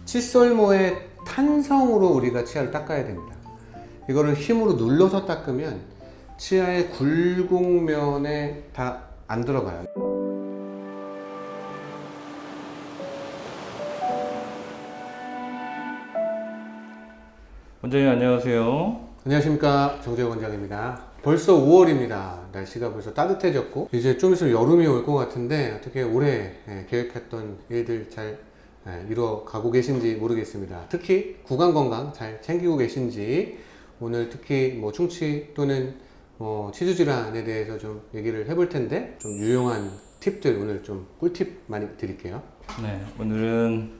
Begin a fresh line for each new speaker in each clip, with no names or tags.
칫솔모의 탄성으로 우리가 치아를 닦아야 됩니다. 이거를 힘으로 눌러서 닦으면 치아의 굴곡면에 다 안 들어가요.
원장님 안녕하세요.
안녕하십니까, 정재호 원장입니다. 벌써 5월입니다. 날씨가 벌써 따뜻해졌고 이제 좀 있으면 여름이 올 것 같은데 어떻게 올해 계획했던 일들 잘 이루어가고 계신지 모르겠습니다. 특히 구강 건강 잘 챙기고 계신지 오늘 특히 뭐 충치 또는 치주 질환에 대해서 좀 얘기를 해볼 텐데 좀 유용한 팁들 오늘 좀 꿀팁 많이 드릴게요.
네, 오늘은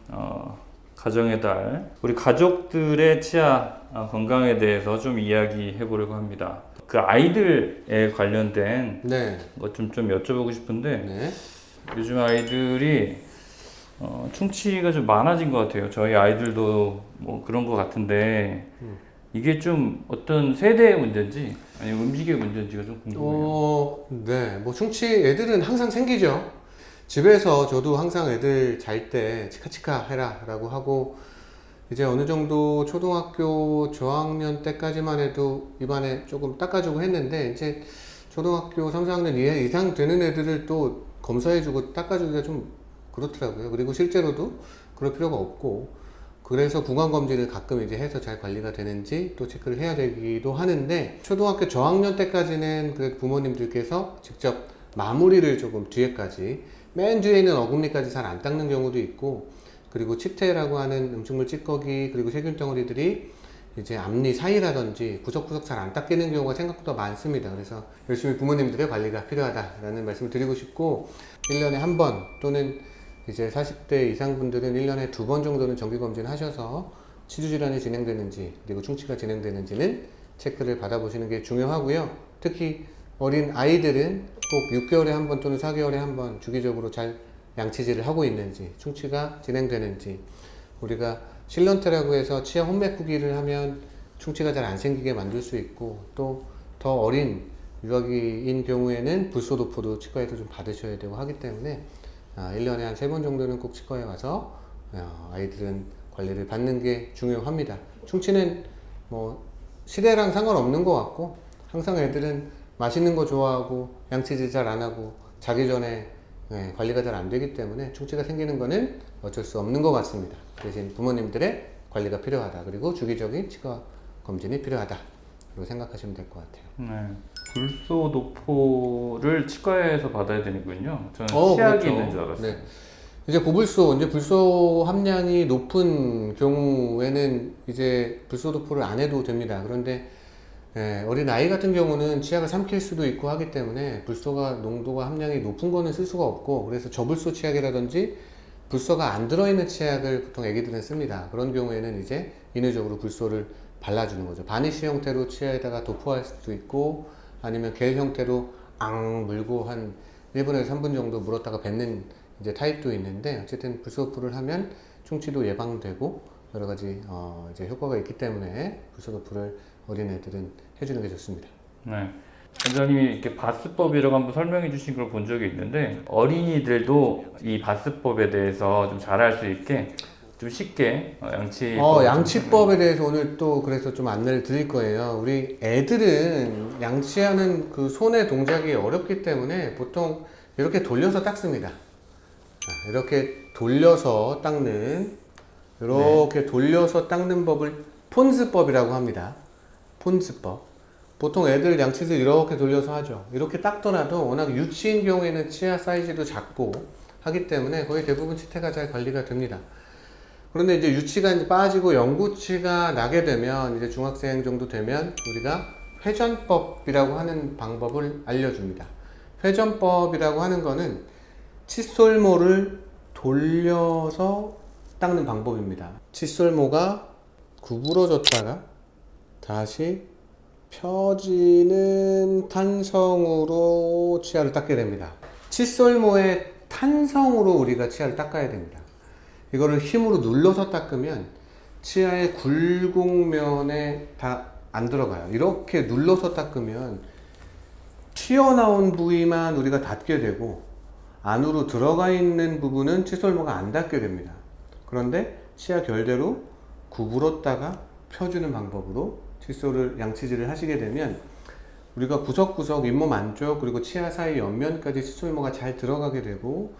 가정의 달 우리 가족들의 치아 건강에 대해서 좀 이야기해 보려고 합니다. 그 아이들에 관련된 것 좀 여쭤보고 싶은데
네.
요즘 아이들이 충치가 좀 많아진 것 같아요. 저희 아이들도 뭐 그런 것 같은데 이게 좀 어떤 세대의 문제인지 아니면 음식의 문제인지가 좀 궁금해요.
네. 뭐 충치 애들은 항상 생기죠. 집에서 저도 항상 애들 잘 때 치카치카 해라 라고 하고 이제 어느 정도 초등학교 저학년 때까지만 해도 입안에 조금 닦아주고 했는데 이제 초등학교 3, 4학년 이상 되는 애들을 또 검사해주고 닦아주기가 좀 그렇더라고요. 그리고 실제로도 그럴 필요가 없고 그래서 구강검진을 가끔 이제 해서 잘 관리가 되는지 또 체크를 해야 되기도 하는데 초등학교 저학년 때까지는 그 부모님들께서 직접 마무리를 조금 뒤에까지 맨 뒤에 있는 어금니까지 잘 안 닦는 경우도 있고 그리고 치태라고 하는 음식물 찌꺼기 그리고 세균 덩어리들이 이제 앞니 사이라든지 구석구석 잘 안 닦이는 경우가 생각보다 많습니다. 그래서 열심히 부모님들의 관리가 필요하다라는 말씀을 드리고 싶고 1년에 한 번 또는 이제 40대 이상 분들은 1년에 2번 정도는 정기검진 하셔서 치주질환이 진행되는지 그리고 충치가 진행되는지는 체크를 받아보시는 게 중요하고요. 특히 어린 아이들은 꼭 6개월에 한 번 또는 4개월에 한 번 주기적으로 잘 양치질을 하고 있는지 충치가 진행되는지 우리가 실런트라고 해서 치아 혼메꾸기를 하면 충치가 잘 안 생기게 만들 수 있고 또 더 어린 유아기인 경우에는 불소도포도 치과에서 좀 받으셔야 되고 하기 때문에 1년에 한 3번 정도는 꼭 치과에 가서 아이들은 관리를 받는 게 중요합니다. 충치는 뭐 시대랑 상관없는 것 같고 항상 애들은 맛있는 거 좋아하고 양치질 잘 안 하고 자기 전에 관리가 잘 안 되기 때문에 충치가 생기는 거는 어쩔 수 없는 것 같습니다. 대신 부모님들의 관리가 필요하다. 그리고 주기적인 치과 검진이 필요하다. 라고 생각하시면 될 것 같아요.
네. 불소도포를 치과에서 받아야 되는군요. 저는 치약이
그렇죠.
있는 줄 알았어요.
네. 이제 고불소, 이제 불소 함량이 높은 경우에는 이제 불소도포를 안 해도 됩니다. 그런데 어린 아이 같은 경우는 치약을 삼킬 수도 있고 하기 때문에 불소가 농도가 함량이 높은 거는 쓸 수가 없고 그래서 저불소 치약이라든지 불소가 안 들어있는 치약을 보통 애기들은 씁니다. 그런 경우에는 이제 인위적으로 불소를 발라주는 거죠. 바니쉬 형태로 치아에다가 도포할 수도 있고 아니면 겔 형태로 물고 한 1분에서 3분 정도 물었다가 뱉는 이제 타입도 있는데 어쨌든 불소도포를 하면 충치도 예방되고 여러 가지 이제 효과가 있기 때문에 불소도포를 어린애들은 해주는 게 좋습니다.
네. 원장님이 이렇게 바스법이라고 한번 설명해 주신 걸 본 적이 있는데 어린이들도 이 바스법에 대해서 좀 잘 알 수 있게 좀 쉽게
양치법에 대해서 오늘 또 그래서 좀 안내를 드릴 거예요. 우리 애들은 양치하는 그 손의 동작이 어렵기 때문에 보통 이렇게 돌려서 닦습니다. 이렇게 돌려서 닦는 돌려서 닦는 법을 폰스법이라고 합니다. 폰스법. 보통 애들 양치질 이렇게 돌려서 하죠. 이렇게 닦더라도 워낙 유치인 경우에는 치아 사이즈도 작고 하기 때문에 거의 대부분 치태가 잘 관리가 됩니다. 그런데 이제 유치가 이제 빠지고 영구치가 나게 되면 이제 중학생 정도 되면 우리가 회전법이라고 하는 방법을 알려줍니다. 회전법이라고 하는 거는 칫솔모를 돌려서 닦는 방법입니다. 칫솔모가 구부러졌다가 다시 펴지는 탄성으로 치아를 닦게 됩니다. 칫솔모의 탄성으로 우리가 치아를 닦아야 됩니다. 이거를 힘으로 눌러서 닦으면 치아의 굴곡면에 다 안 들어가요. 이렇게 눌러서 닦으면 튀어나온 부위만 우리가 닿게 되고 안으로 들어가 있는 부분은 칫솔모가 안 닿게 됩니다. 그런데 치아 결대로 구부렀다가 펴주는 방법으로 칫솔을 양치질을 하시게 되면 우리가 구석구석 잇몸 안쪽 그리고 치아 사이 옆면까지 칫솔모가 잘 들어가게 되고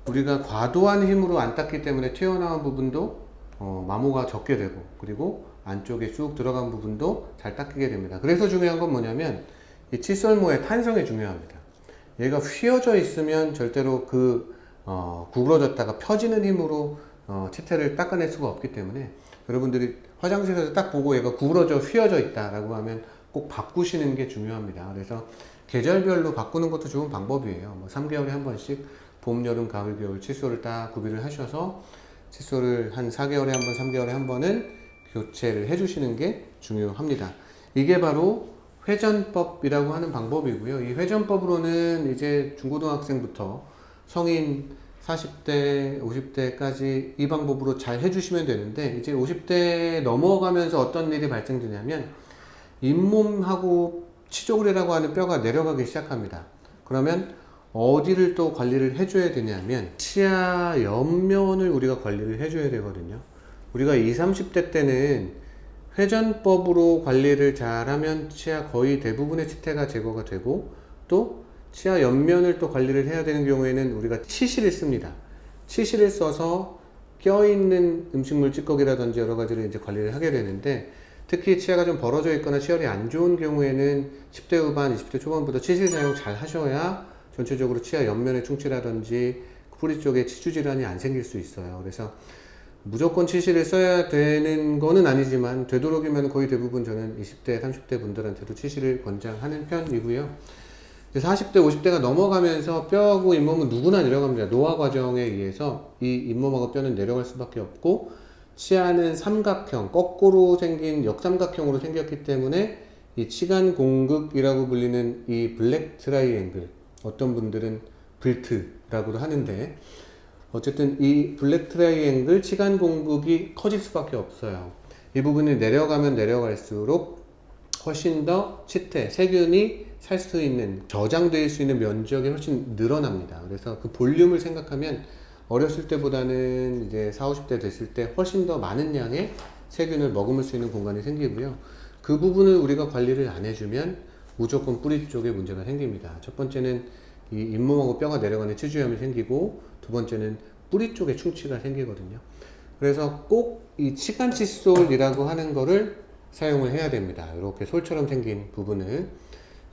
우리가 과도한 힘으로 안 닦기 때문에 튀어나온 부분도 마모가 적게 되고 그리고 안쪽에 쑥 들어간 부분도 잘 닦이게 됩니다. 그래서 중요한 건 뭐냐면 이 칫솔모의 탄성이 중요합니다. 얘가 휘어져 있으면 절대로 구부러졌다가 펴지는 힘으로 치태를 닦아낼 수가 없기 때문에 여러분들이 화장실에서 딱 보고 얘가 구부러져 휘어져 있다라고 하면 꼭 바꾸시는 게 중요합니다. 그래서 계절별로 바꾸는 것도 좋은 방법이에요. 뭐 3개월에 한 번씩 봄, 여름, 가을, 겨울 칫솔을 딱 구비를 하셔서 칫솔을 한 4개월에 한 번, 3개월에 한 번은 교체를 해주시는 게 중요합니다. 이게 바로 회전법이라고 하는 방법이고요. 이 회전법으로는 이제 중고등학생부터 성인 40대, 50대까지 이 방법으로 잘 해주시면 되는데 이제 50대 넘어가면서 어떤 일이 발생되냐면 잇몸하고 치조그레라고 하는 뼈가 내려가기 시작합니다. 그러면 어디를 또 관리를 해줘야 되냐면 치아 옆면을 우리가 관리를 해줘야 되거든요. 우리가 20, 30대 때는 회전법으로 관리를 잘하면 치아 거의 대부분의 치태가 제거가 되고 또 치아 옆면을 또 관리를 해야 되는 경우에는 우리가 치실을 씁니다. 치실을 써서 껴있는 음식물 찌꺼기라든지 여러 가지를 이제 관리를 하게 되는데 특히 치아가 좀 벌어져 있거나 치열이 안 좋은 경우에는 10대 후반, 20대 초반부터 치실 사용 잘 하셔야 전체적으로 치아 옆면의 충치라든지 뿌리 쪽에 치주 질환이 안 생길 수 있어요. 그래서 무조건 치실을 써야 되는 거는 아니지만 되도록이면 거의 대부분 저는 20대, 30대 분들한테도 치실을 권장하는 편이고요. 40대, 50대가 넘어가면서 뼈하고 잇몸은 누구나 내려갑니다. 노화 과정에 의해서 이 잇몸하고 뼈는 내려갈 수밖에 없고 치아는 삼각형, 거꾸로 생긴 역삼각형으로 생겼기 때문에 이 치간 공극이라고 불리는 이 블랙 트라이앵글, 어떤 분들은 불트라고도 하는데 어쨌든 이 블랙 트라이앵글 치간 공극이 커질 수밖에 없어요. 이 부분이 내려가면 내려갈수록 훨씬 더 치태, 세균이 살 수 있는, 저장될 수 있는 면적이 훨씬 늘어납니다. 그래서 그 볼륨을 생각하면 어렸을 때보다는 이제 40, 50대 됐을 때 훨씬 더 많은 양의 세균을 머금을 수 있는 공간이 생기고요. 그 부분을 우리가 관리를 안 해주면 무조건 뿌리 쪽에 문제가 생깁니다. 첫 번째는 이 잇몸하고 뼈가 내려가는 치주염이 생기고 두 번째는 뿌리 쪽에 충치가 생기거든요. 그래서 꼭 이 치간 칫솔이라고 하는 거를 사용을 해야 됩니다. 이렇게 솔처럼 생긴 부분을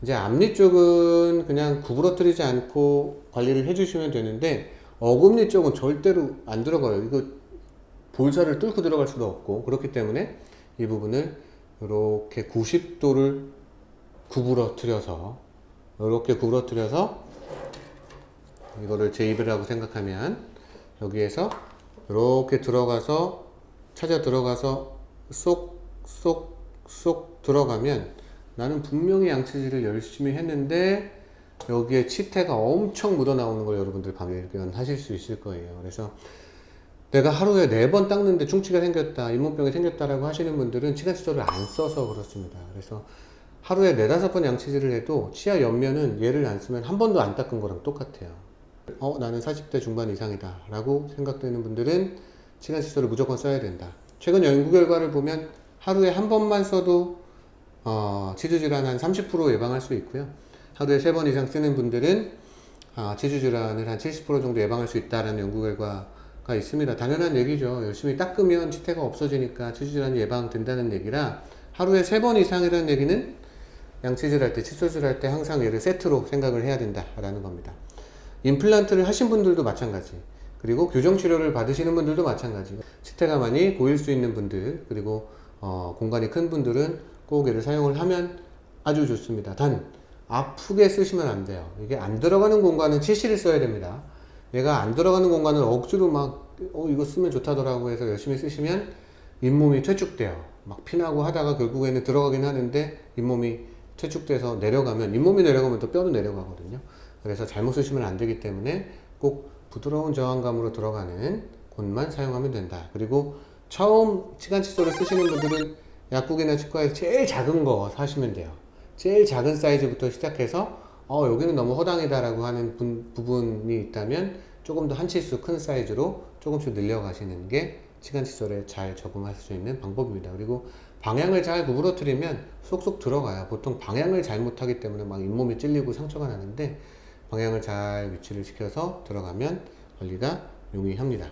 이제 앞니 쪽은 그냥 구부러뜨리지 않고 관리를 해주시면 되는데 어금니 쪽은 절대로 안 들어가요. 이거 볼살을 뚫고 들어갈 수도 없고 그렇기 때문에 이 부분을 이렇게 90도를 구부러뜨려서 이렇게 구부러뜨려서 이거를 제 입이라고 생각하면 여기에서 이렇게 들어가서 찾아 들어가서 쏙 들어가면 나는 분명히 양치질을 열심히 했는데 여기에 치태가 엄청 묻어 나오는 걸 여러분들 발견하실 수 있을 거예요. 그래서 내가 하루에 4번 닦는데 충치가 생겼다, 잇몸병이 생겼다라고 하시는 분들은 치간 칫솔을 안 써서 그렇습니다. 그래서 하루에 4, 5번 양치질을 해도 치아 옆면은 얘를 안 쓰면 한 번도 안 닦은 거랑 똑같아요. 나는 40대 중반 이상이다 라고 생각되는 분들은 치간 칫솔을 무조건 써야 된다. 최근 연구 결과를 보면 하루에 한 번만 써도 치주 질환 한 30% 예방할 수 있고요. 하루에 3번 이상 쓰는 분들은 치주 질환을 한 70% 정도 예방할 수 있다라는 연구 결과가 있습니다. 당연한 얘기죠. 열심히 닦으면 치태가 없어지니까 치주 질환이 예방된다는 얘기라 하루에 3번 이상이라는 얘기는 양치질 할 때, 칫솔질 할 때 항상 얘를 세트로 생각을 해야 된다라는 겁니다. 임플란트를 하신 분들도 마찬가지, 그리고 교정치료를 받으시는 분들도 마찬가지. 치태가 많이 보일 수 있는 분들, 그리고 공간이 큰 분들은 꼭 얘를 사용을 하면 아주 좋습니다. 단 아프게 쓰시면 안 돼요. 이게 안 들어가는 공간은 치실을 써야 됩니다. 얘가 안 들어가는 공간은 억지로 막 이거 쓰면 좋다더라고 해서 열심히 쓰시면 잇몸이 퇴축돼요. 막 피나고 하다가 결국에는 들어가긴 하는데 잇몸이 퇴축돼서 내려가면, 잇몸이 내려가면 또 뼈도 내려가거든요. 그래서 잘못 쓰시면 안 되기 때문에 꼭 부드러운 저항감으로 들어가는 곳만 사용하면 된다. 그리고 처음 치간 칫솔을 쓰시는 분들은 약국이나 치과에서 제일 작은 거 사시면 돼요. 제일 작은 사이즈부터 시작해서 여기는 너무 허당이다 라고 하는 부분이 있다면 조금 더 한 치수 큰 사이즈로 조금씩 늘려가시는 게 치간칫솔에 잘 적응할 수 있는 방법입니다. 그리고 방향을 잘 구부러뜨리면 쏙쏙 들어가요. 보통 방향을 잘못하기 때문에 막 잇몸이 찔리고 상처가 나는데 방향을 잘 위치를 시켜서 들어가면 관리가 용이합니다.